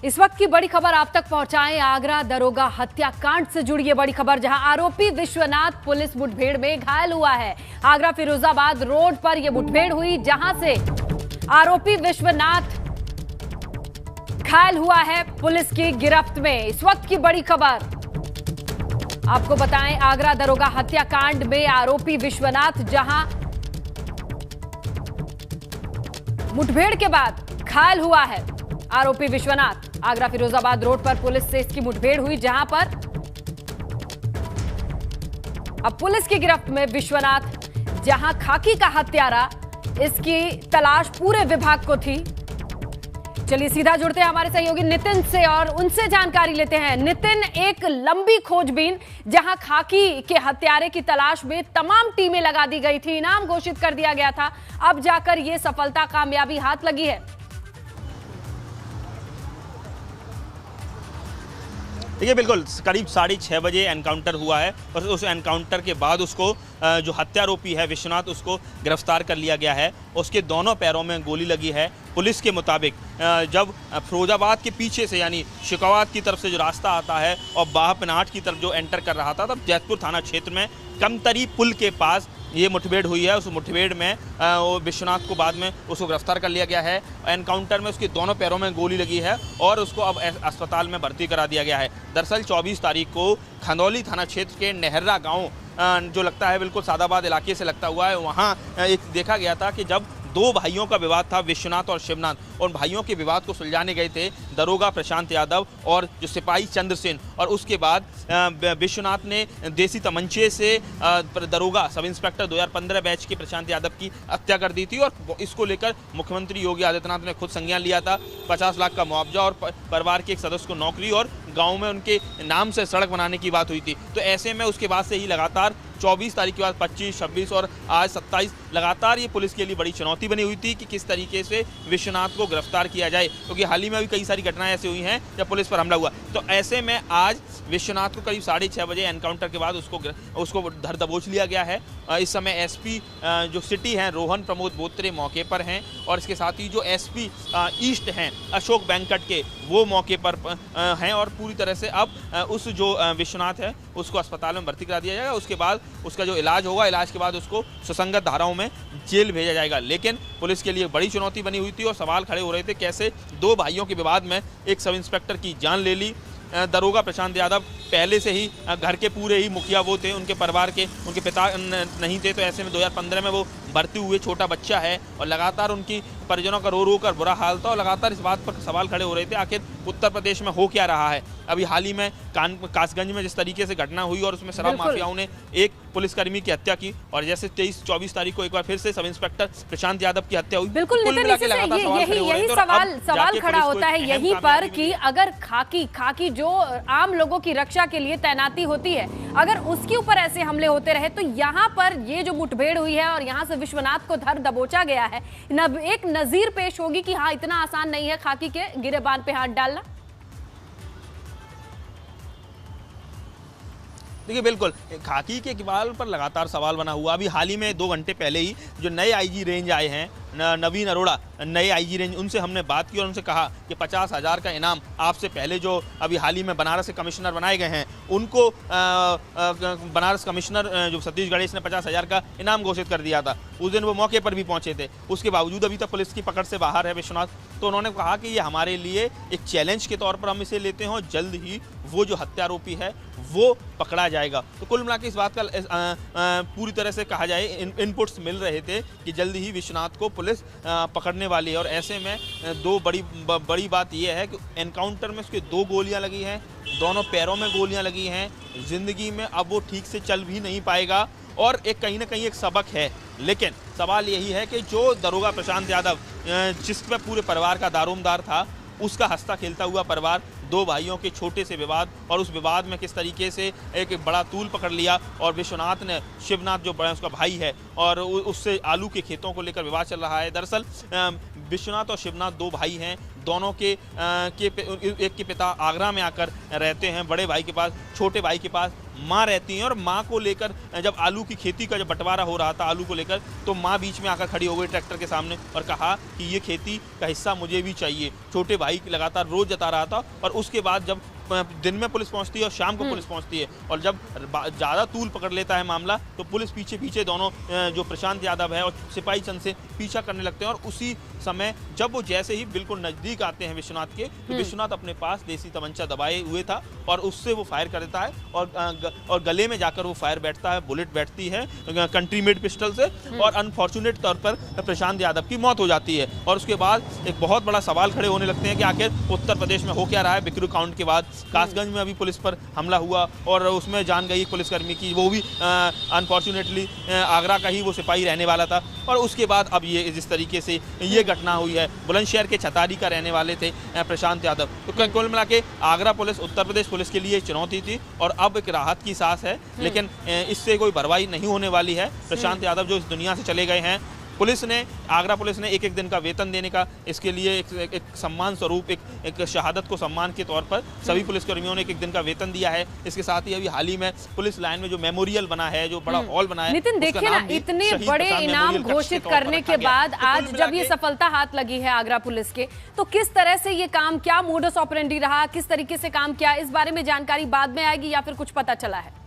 इस वक्त की बड़ी खबर आप तक पहुंचाएं। आगरा दरोगा हत्याकांड से जुड़ी ये बड़ी खबर, जहां आरोपी विश्वनाथ पुलिस मुठभेड़ में घायल हुआ है। आगरा फिरोजाबाद रोड पर यह मुठभेड़ हुई, जहां से आरोपी विश्वनाथ घायल हुआ है पुलिस की गिरफ्त में। इस वक्त की बड़ी खबर आपको बताएं, आगरा दरोगा हत्याकांड में आरोपी विश्वनाथ जहां मुठभेड़ के बाद घायल हुआ है। आरोपी विश्वनाथ आगरा फिरोजाबाद रोड पर पुलिस से इसकी मुठभेड़ हुई, जहां पर अब पुलिस की गिरफ्त में विश्वनाथ, जहां खाकी का हत्यारा, इसकी तलाश पूरे विभाग को थी। चलिए सीधा जुड़ते हैं हमारे सहयोगी नितिन से और उनसे जानकारी लेते हैं। नितिन, एक लंबी खोजबीन जहां खाकी के हत्यारे की तलाश में तमाम टीमें लगा दी गई थी, इनाम घोषित कर दिया गया था, अब जाकर यह सफलता कामयाबी हाथ लगी है। देखिए, बिल्कुल करीब 6:30 बजे एनकाउंटर हुआ है और उस एनकाउंटर के बाद उसको जो हत्यारोपी है विश्वनाथ, उसको गिरफ्तार कर लिया गया है। उसके दोनों पैरों में गोली लगी है। पुलिस के मुताबिक जब फिरोजाबाद के पीछे से यानी शिकावात की तरफ से जो रास्ता आता है और बाहपनाट की तरफ जो एंटर कर रहा था, तब जैतपुर थाना क्षेत्र में कमतरी पुल के पास ये मुठभेड़ हुई है। उस मुठभेड़ में वो विश्वनाथ को बाद में उसको गिरफ्तार कर लिया गया है। एनकाउंटर में उसके दोनों पैरों में गोली लगी है और उसको अब अस्पताल में भर्ती करा दिया गया है। दरअसल 24 तारीख को खंदौली थाना क्षेत्र के नेहर्रा गांव जो लगता है बिल्कुल सादाबाद इलाके से लगता हुआ है, वहाँ एक देखा गया था कि जब दो भाइयों का विवाद था, विश्वनाथ और शिवनाथ, और भाइयों के विवाद को सुलझाने गए थे दरोगा प्रशांत यादव और जो सिपाही चंद्रसेन, और उसके बाद विश्वनाथ ने देसी तमंचे से दरोगा सब इंस्पेक्टर 2015 बैच के प्रशांत यादव की हत्या कर दी थी। और इसको लेकर मुख्यमंत्री योगी आदित्यनाथ ने खुद संज्ञान लिया था। 50 लाख का मुआवजा और परिवार के एक सदस्य को नौकरी और गाँव में उनके नाम से सड़क बनाने की बात हुई थी। तो ऐसे में उसके बाद से ही लगातार 24 तारीख के बाद 25, 26 और आज 27 लगातार ये पुलिस के लिए बड़ी चुनौती बनी हुई थी कि किस तरीके से विश्वनाथ को गिरफ्तार किया जाए, क्योंकि हाल ही में भी कई सारी घटनाएं ऐसी हुई हैं जब पुलिस पर हमला हुआ। तो ऐसे में आज विश्वनाथ को करीब 6:30 बजे एनकाउंटर के बाद उसको धर दबोच लिया गया है। इस समय एसपी जो सिटी हैं रोहन प्रमोद बोत्रे मौके पर हैं, और इसके साथ ही जो एसपी ईस्ट हैं अशोक बैंकट के, वो मौके पर हैं। और पूरी तरह से अब उस जो विश्वनाथ है उसको अस्पताल में भर्ती करा दिया जाएगा। उसके बाद उसका जो इलाज होगा, इलाज के बाद उसको सुसंगत धाराओं में जेल भेजा जाएगा। लेकिन पुलिस के लिए बड़ी चुनौती बनी हुई थी और सवाल खड़े हो रहे थे कैसे दो भाइयों के विवाद में एक सब इंस्पेक्टर की जान ले ली। दरोगा प्रशांत यादव पहले से ही घर के पूरे ही मुखिया वो थे, उनके परिवार के उनके पिता नहीं थे। तो ऐसे में 2015 में वो भर्ती हुए, छोटा बच्चा है और लगातार उनकी परिजनों का रो रो कर बुरा हाल था। और लगातार इस बात पर सवाल खड़े हो रहे थे आखिर उत्तर प्रदेश में हो क्या रहा है। अभी हाल ही में कासगंज में जिस तरीके से घटना हुई और उसमें शराब माफियाओं ने एक पुलिसकर्मी की हत्या की, और जैसे 23-24 तारीख को एक बार फिर से सब इंस्पेक्टर प्रशांत यादव की हत्या हुई। बिल्कुल यही सवाल खड़ा होता है यहीं पर कि अगर खाकी जो आम लोगों की रक्षा के लिए तैनाती होती है, अगर उसके ऊपर ऐसे हमले होते रहे, तो यहाँ पर ये जो मुठभेड़ हुई है और यहाँ से विश्वनाथ को धर दबोचा गया है, एक नजीर पेश होगी कि हाँ, इतना आसान नहीं है खाकी के गिरेबान पे हाथ डालना। देखिए, बिल्कुल खाकी के इकबाल पर लगातार सवाल बना हुआ। अभी हाल ही में 2 घंटे पहले ही जो नए आईजी रेंज आए हैं, नवीन अरोड़ा, नए आईजी रेंज, उनसे हमने बात की और उनसे कहा कि 50,000 का इनाम आपसे पहले जो अभी हाल ही में बनारस के कमिश्नर बनाए गए हैं उनको बनारस कमिश्नर जो सतीश गणेश ने 50,000 का इनाम घोषित कर दिया था। उस दिन वो मौके पर भी पहुंचे थे, उसके बावजूद अभी तक पुलिस की पकड़ से बाहर है विश्वनाथ। तो उन्होंने कहा कि ये हमारे लिए एक चैलेंज के तौर पर हम इसे लेते हैं और जल्द ही वो जो हत्यारोपी है वो पकड़ा जाएगा। तो कुल मिला के इस बात का पूरी तरह से कहा जाए इनपुट्स मिल रहे थे कि जल्द ही विश्वनाथ को पुलिस पकड़ने वाली है। और ऐसे में दो बड़ी बात यह है कि एनकाउंटर में उसके 2 गोलियां लगी हैं, दोनों पैरों में गोलियां लगी हैं। ज़िंदगी में अब वो ठीक से चल भी नहीं पाएगा और एक कहीं ना कहीं एक सबक है। लेकिन सवाल यही है कि जो दरोगा प्रशांत यादव जिस पर पूरे परिवार का दारोमदार था, उसका हंसता खेलता हुआ परिवार, 2 भाइयों के छोटे से विवाद, और उस विवाद में किस तरीके से एक बड़ा तूल पकड़ लिया और विश्वनाथ ने, शिवनाथ जो बड़ा उसका भाई है, और उससे आलू के खेतों को लेकर विवाद चल रहा है। दरअसल विश्वनाथ और शिवनाथ 2 भाई हैं दोनों एक के पिता आगरा में आकर रहते हैं, बड़े भाई के पास, छोटे भाई के पास माँ रहती हैं। और माँ को लेकर जब आलू की खेती का जब बंटवारा हो रहा था आलू को लेकर, तो माँ बीच में आकर खड़ी हो गई ट्रैक्टर के सामने और कहा कि ये खेती का हिस्सा मुझे भी चाहिए। छोटे भाई लगातार रोज जता रहा था। और उसके बाद जब दिन में पुलिस पहुंचती है और शाम को पुलिस पहुंचती है, और जब ज़्यादा तूल पकड़ लेता है मामला, तो पुलिस पीछे पीछे दोनों जो प्रशांत यादव है और सिपाही चंद से पीछा करने लगते हैं। और उसी समय जब वो जैसे ही बिल्कुल नज़दीक आते हैं विश्वनाथ के, तो विश्वनाथ अपने पास देसी तमंचा दबाए हुए था और उससे वो फायर कर देता है और गले में जाकर वो फायर बैठता है, बुलेट बैठती है कंट्री मेड पिस्टल से, और अनफॉर्चुनेट तौर पर प्रशांत यादव की मौत हो जाती है। और उसके बाद एक बहुत बड़ा सवाल खड़े होने लगते हैं कि आखिर उत्तर प्रदेश में हो क्या रहा है। बिकरू काउंट के बाद कासगंज में अभी पुलिस पर हमला हुआ और उसमें जान गई पुलिसकर्मी की, वो भी अनफॉर्चुनेटली आगरा का ही वो सिपाही रहने वाला था। और उसके बाद अब ये जिस तरीके से ये घटना हुई है, बुलंदशहर के छतारी का रहने वाले थे प्रशांत यादव। तो कुल मिला के आगरा पुलिस उत्तर प्रदेश पुलिस के लिए चुनौती थी और अब एक राहत की सांस है, लेकिन इससे कोई भरवाई नहीं होने वाली है। प्रशांत यादव जो इस दुनिया से चले गए हैं, पुलिस ने, आगरा पुलिस ने एक दिन का वेतन देने का, इसके लिए एक सम्मान स्वरूप एक शहादत को सम्मान के तौर पर सभी पुलिसकर्मियों ने एक दिन का वेतन दिया है। इसके साथ ही अभी हाल ही में पुलिस लाइन में जो मेमोरियल बना है, जो बड़ा हॉल बना है, नितिन देखिए ना, इतने बड़े इनाम घोषित करने के बाद आज जब ये सफलता हाथ लगी है आगरा पुलिस के, तो किस तरह से ये काम, क्या मोडस ऑपरेंडी रहा, किस तरीके से काम किया, इस बारे में जानकारी बाद में आएगी या फिर कुछ पता चला है?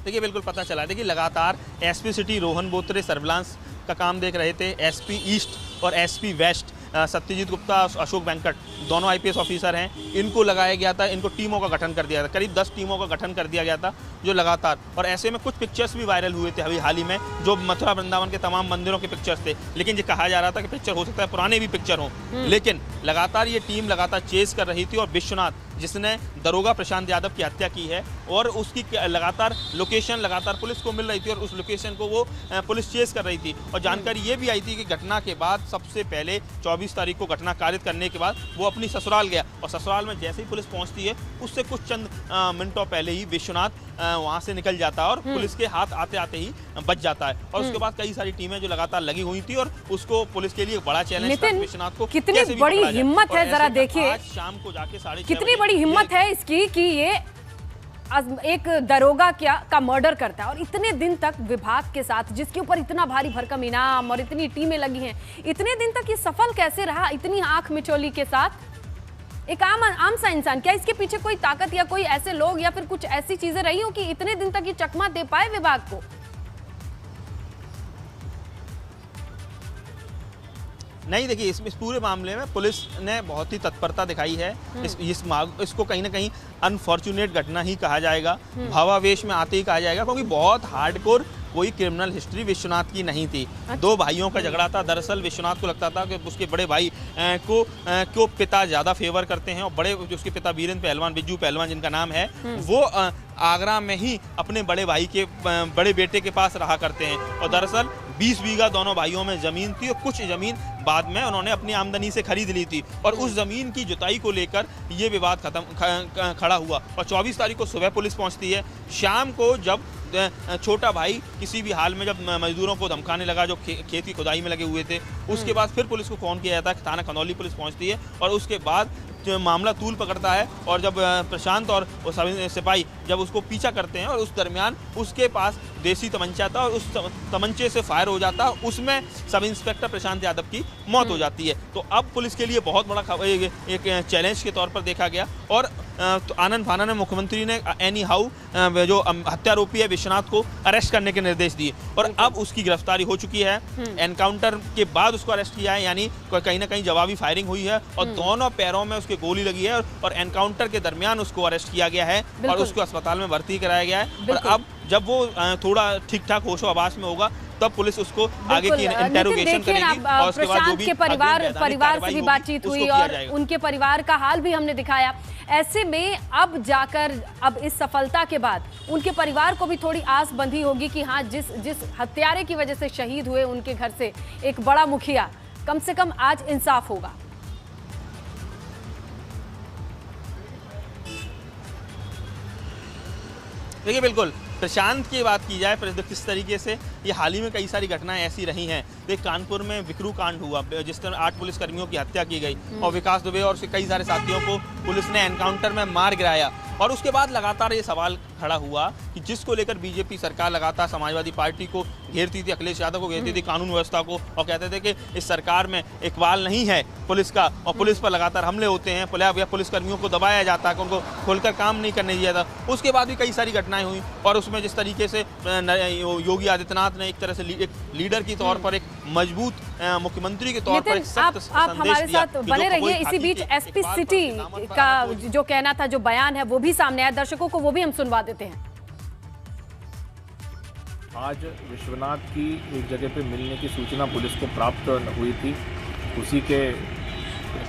देखिए बिल्कुल पता चला है। देखिए लगातार SP city Rohan Botre surveillance का काम देख रहे थे। एसपी ईस्ट और एसपी वेस्ट सत्यजीत गुप्ता, अशोक वेंकट, दोनों आईपीएस ऑफिसर हैं, इनको लगाया गया था, इनको टीमों का गठन कर दिया था, करीब 10 टीमों का गठन कर दिया गया था जो लगातार। और ऐसे में कुछ पिक्चर्स भी वायरल हुए थे अभी हाल ही में, जो मथुरा वृंदावन के तमाम मंदिरों के पिक्चर्स थे। लेकिन ये कहा जा रहा था कि पिक्चर हो सकता है पुराने भी पिक्चर हों, लेकिन लगातार ये टीम लगातार चेस कर रही थी। और विश्वनाथ जिसने दरोगा प्रशांत यादव की हत्या की है, और उसकी लगातार लोकेशन लगातार पुलिस को मिल रही थी और उस लोकेशन को वो पुलिस चेस कर रही थी। और जानकारी ये भी आई थी कि घटना के बाद सबसे पहले 24 तारीख को घटना कारित करने के बाद वो अपनी ससुराल गया, और ससुराल में जैसे ही पुलिस पहुंचती है उससे कुछ चंद मिनटों पहले ही विश्वनाथ वहां से निकल जाता है और पुलिस के हाथ आते आते ही बच जाता है। और उसके बाद कई सारी टीमें जो लगातार लगी हुई थी, और उसको पुलिस के लिए बड़ा चैलेंज था विश्वनाथ को। कितनी बड़ी हिम्मत है, जरा देखिए आज शाम को जाके 6:30 कितनी बड़ी हिम्मत है इसकी कि ये एक दरोगा का मर्डर करता है और इतने दिन तक विभाग के साथ, जिसके ऊपर इतना भारी भरकम इनाम और इतनी टीमें लगी हैं, इतने दिन तक ये सफल कैसे रहा, इतनी आंख मिचौली के साथ? एक आम सा इंसान, क्या इसके पीछे कोई ताकत या कोई ऐसे लोग या फिर कुछ ऐसी चीजें रही हो कि इतने दिन तक ये चकमा दे पाए विभाग को? नहीं, देखिए इस पूरे मामले में पुलिस ने बहुत ही तत्परता दिखाई है। इसको कहीं ना कहीं अनफॉर्चुनेट घटना ही कहा जाएगा, भावावेश में आते ही कहा जाएगा, क्योंकि बहुत हार्डकोर कोई क्रिमिनल हिस्ट्री विश्वनाथ की नहीं थी। अच्छा। 2 भाइयों का झगड़ा था। दरअसल विश्वनाथ को लगता था कि उसके बड़े भाई को पिता ज़्यादा फेवर करते हैं, और बड़े उसके पिता वीरेंद्र पहलवान, बिज्जू पहलवान जिनका नाम है, वो आगरा में ही अपने बड़े भाई के बड़े बेटे के पास रहा करते हैं। और दरअसल 20 बीघा दोनों भाइयों में ज़मीन थी, और कुछ ज़मीन बाद में उन्होंने अपनी आमदनी से खरीद ली थी, और उस ज़मीन की जुताई को लेकर ये विवाद खड़ा हुआ। और 24 तारीख को सुबह पुलिस पहुंचती है। शाम को जब छोटा भाई किसी भी हाल में जब मजदूरों को धमकाने लगा जो खेत की खुदाई में लगे हुए थे, उसके बाद फिर पुलिस को फ़ोन किया जाता है। थाना खनौली पुलिस पहुंचती है और उसके बाद मामला तूल पकड़ता है। और जब प्रशांत और सिपाही जब उसको पीछा करते हैं, और उस दरमियान उसके पास देसी तमंचा था और उस तमंचे से फायर हो जाता है, उसमें सब इंस्पेक्टर प्रशांत यादव की मौत हो जाती है। तो अब पुलिस के लिए बहुत बड़ा एक चैलेंज के तौर पर देखा गया। और तो आनंद फानन में मुख्यमंत्री ने एनी हाउ जो हत्यारोपी है विश्वनाथ को अरेस्ट करने के निर्देश दिए, और अब उसकी गिरफ्तारी हो चुकी है। एनकाउंटर के बाद उसको अरेस्ट किया है, यानी कहीं ना कहीं जवाबी फायरिंग हुई है और दोनों पैरों में उसके गोली लगी है, और एनकाउंटर के दरमियान उसको अरेस्ट किया गया है और उसको अस्पताल में भर्ती कराया गया है। और अब जब वो थोड़ा ठीक ठाक होशो आवास में होगा, तब पुलिस उसको आगे की इंटेरोगेशन करेगी। और उसके बाद जो भी परिवार से भी बातचीत हुई और उनके परिवार का हाल भी हमने दिखाया। ऐसे में अब जाकर अब इस सफलता के बाद उनके परिवार को भी थोड़ी आस बंधी होगी कि हाँ, जिस हत्यारे की वजह से शहीद हुए उनके घर से एक बड़ा मुखिया, कम से कम आज इंसाफ होगा। देखिए बिल्कुल प्रशांत की बात की जाए, किस तरीके से ये हाल ही में कई सारी घटनाएं ऐसी रही हैं। देख, कानपुर में विक्रू कांड हुआ, जिस तरह 8 पुलिसकर्मियों की हत्या की गई और विकास दुबे और उसके कई सारे साथियों को पुलिस ने एनकाउंटर में मार गिराया। और उसके बाद लगातार ये सवाल खड़ा हुआ कि जिसको लेकर बीजेपी सरकार लगातार समाजवादी पार्टी को घेरती थी, अखिलेश यादव को घेरती थी, कानून व्यवस्था को, और कहते थे कि इस सरकार में इकबाल नहीं है पुलिस का और पुलिस पर लगातार हमले होते हैं, पुलिसकर्मियों को दबाया जाता है, उनको खुलकर काम नहीं करने दिया था। उसके बाद भी कई सारी घटनाएं हुई और उसमें जिस तरीके से योगी आदित्यनाथ ने एक तरह से एक लीडर के तौर पर, एक मजबूत मुख्यमंत्री के तौर पर आप हमारे साथ बने रहिए। इसी बीच एसपी सिटी का जो कहना था, जो बयान है, वो भी सामने आया, दर्शकों को वो भी हम सुनवा देते हैं। आज विश्वनाथ की एक जगह पे मिलने की सूचना पुलिस को प्राप्त हुई थी। उसी के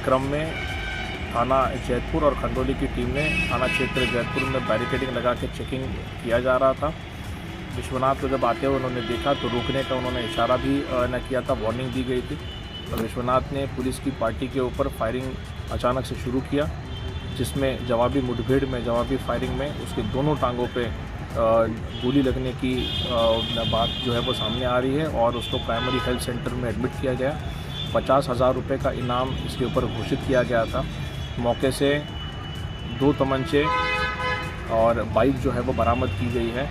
क्रम में थाना जैतपुर और खंडोली की टीम ने थाना क्षेत्र जैतपुर में बैरिकेडिंग लगा के चेकिंग किया जा रहा था। विश्वनाथ को जब आते हुए उन्होंने देखा तो रोकने का उन्होंने इशारा भी न किया था, वार्निंग दी गई थी। और विश्वनाथ ने पुलिस की पार्टी के ऊपर फायरिंग अचानक से शुरू किया, जिसमें जवाबी मुठभेड़ में, जवाबी फायरिंग में उसके दोनों टांगों पे गोली लगने की बात जो है वो सामने आ रही है और उसको प्राइमरी हेल्थ सेंटर में एडमिट किया गया। 50,000 रुपये का इनाम इसके ऊपर घोषित किया गया था। मौके से 2 तमंचे और बाइक जो है वो बरामद की गई है।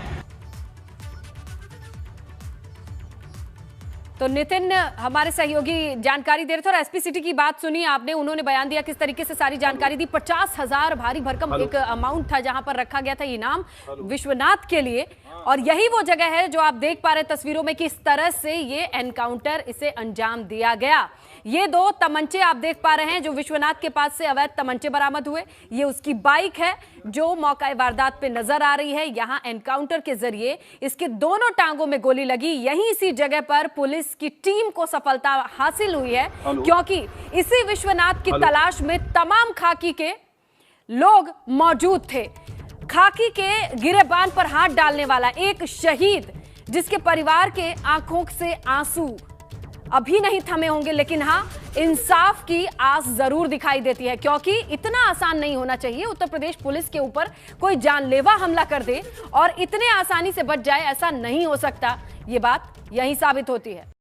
तो नितिन हमारे सहयोगी जानकारी दे रहे थे और एसपी सिटी की बात सुनी आपने, उन्होंने बयान दिया किस तरीके से सारी जानकारी दी। 50,000 भारी भरकम एक अमाउंट था जहां पर रखा गया था इनाम विश्वनाथ के लिए, और यही वो जगह है जो आप देख पा रहे तस्वीरों में किस तरह से ये एनकाउंटर इसे अंजाम दिया गया। ये 2 तमंचे आप देख पा रहे हैं जो विश्वनाथ के पास से अवैध तमंचे बरामद हुए। ये उसकी बाइक है जो मौका वारदात पे नजर आ रही है। यहां एनकाउंटर के जरिए इसके दोनों टांगों में गोली लगी। यहीं इसी जगह पर पुलिस की टीम को सफलता हासिल हुई है, क्योंकि इसी विश्वनाथ की तलाश में तमाम खाकी के लोग मौजूद थे। खाकी के गिरेबान पर हाथ डालने वाला एक शहीद, जिसके परिवार के आंखों से आंसू अभी नहीं थमे होंगे, लेकिन हां, इंसाफ की आस जरूर दिखाई देती है, क्योंकि इतना आसान नहीं होना चाहिए उत्तर प्रदेश पुलिस के ऊपर कोई जानलेवा हमला कर दे और इतने आसानी से बच जाए, ऐसा नहीं हो सकता। ये बात यही साबित होती है।